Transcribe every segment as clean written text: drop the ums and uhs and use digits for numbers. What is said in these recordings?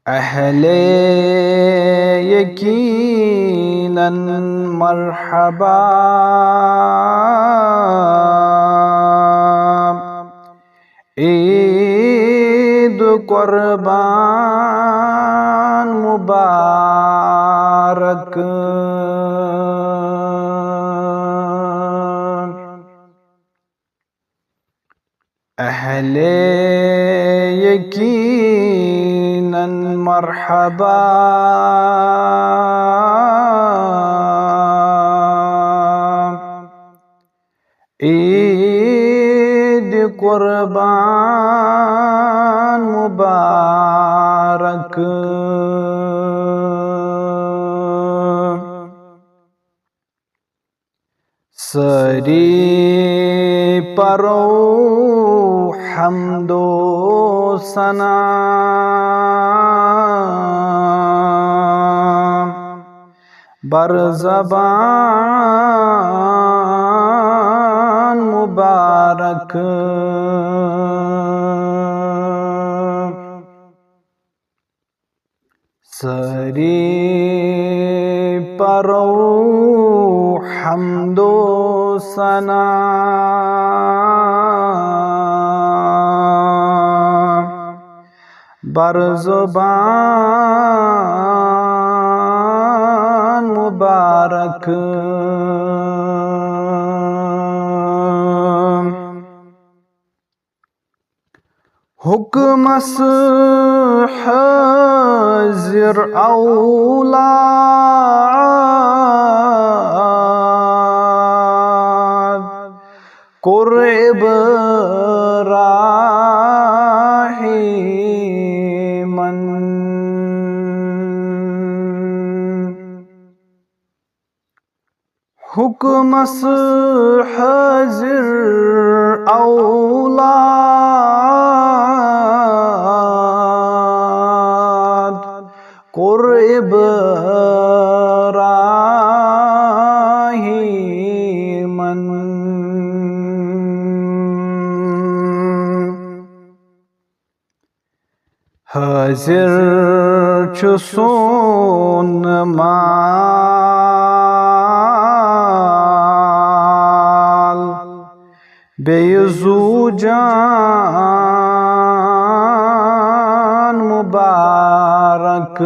अहले यकीनन मरहबा, ईद कुर्बान मुबारक। अहले यकीनन मरहबा, ईद कुर्बान मुबारक। सरी परो हम्दो सना, बर ज़बान मुबारक। सरी परो हम्दो सना, बर ज़बान मुबारक। हुक्मस हाज़िर औलाद, कुर्ब राहिमन। हुक्मस हाज़िर औलाद, कुर्ब राहिमन। हाज़िर छु सोन माल, बेयज़ू जान मुबारक।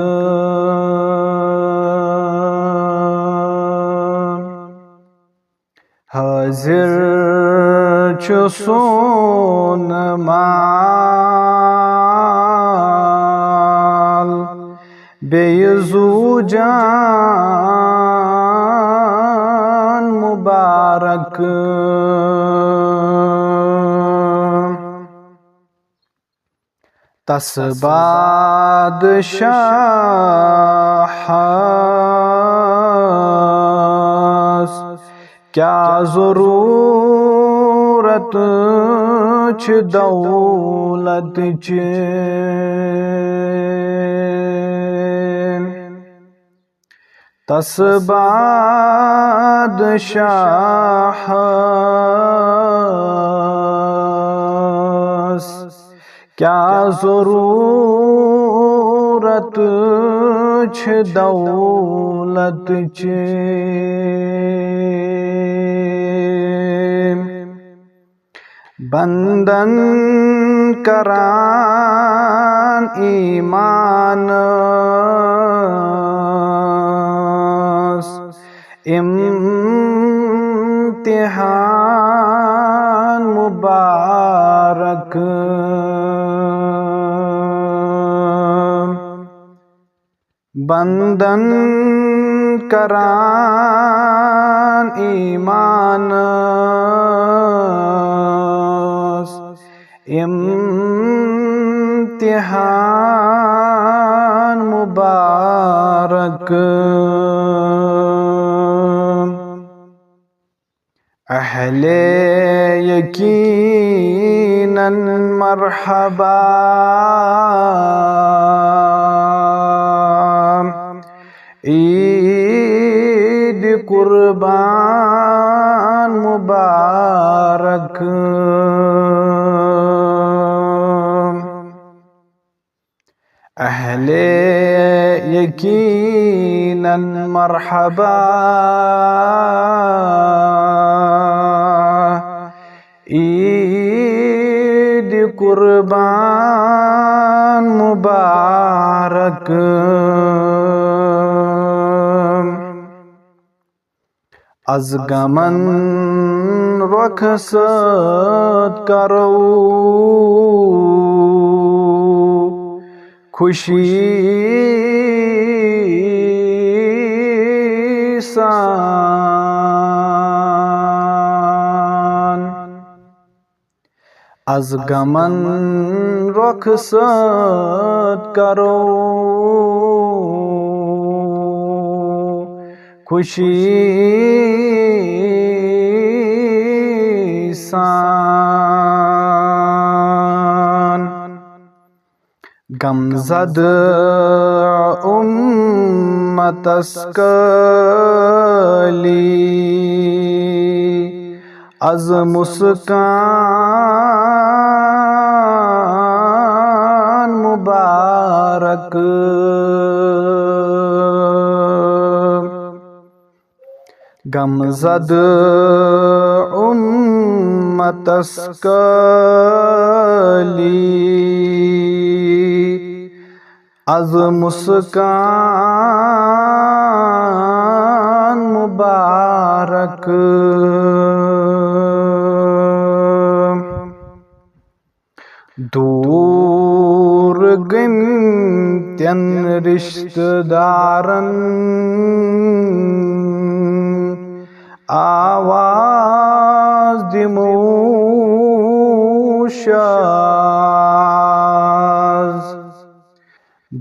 हाज़िर छु सोन माल, बेयज़ू जान मुबारक। तस बादशाह क्या ज़रूरत छ दौलत च, तस बादशाह क्या ज़रूरत छ दौलत च। बंदन करान ईमान, इम्तिहान मुबारक। बंदन करान ईमान, इम्तिहान मुबारक। अहले यकीनन मरहबा, ईद कुर्बान मुबारक। अहले यकीनन मरहबा, ईद कुर्बान मुबारक। az गमन रुखसत करो खुशी सान। az गमन रुखसत करो खुशी सान। गमज़द उम्मतस्कली az मुस्कान मुबारक। गमज़द उम्मतस्कली az मुस्कान मुबारक। दूर गमत्यन रिश्तेदारन आवाज दिमो शाज।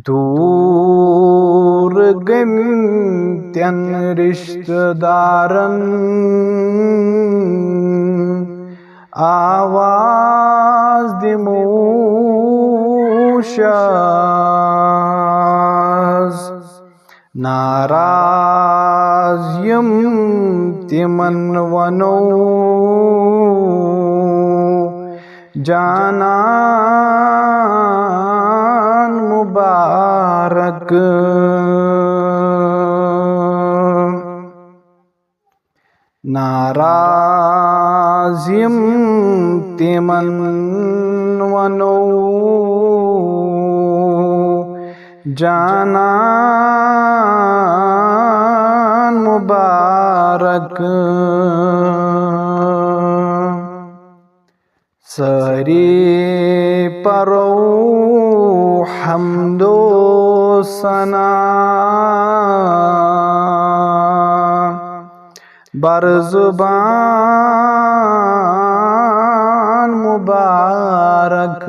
दूर गमत्यन रिश्तेदारन आवाज दिमो शाज। नाराज यम तिमन वनो जानान मुबारक। नाराज यम तिमन वनो जानान मुबारक। सरी परो हम्दो सना बरज़ुबान मुबारक।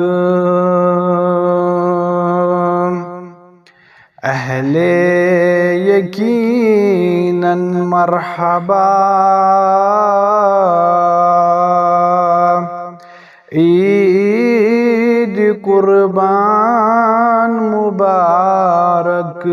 अहले यकीनन मरहबा, ईद कुर्बान मुबारक।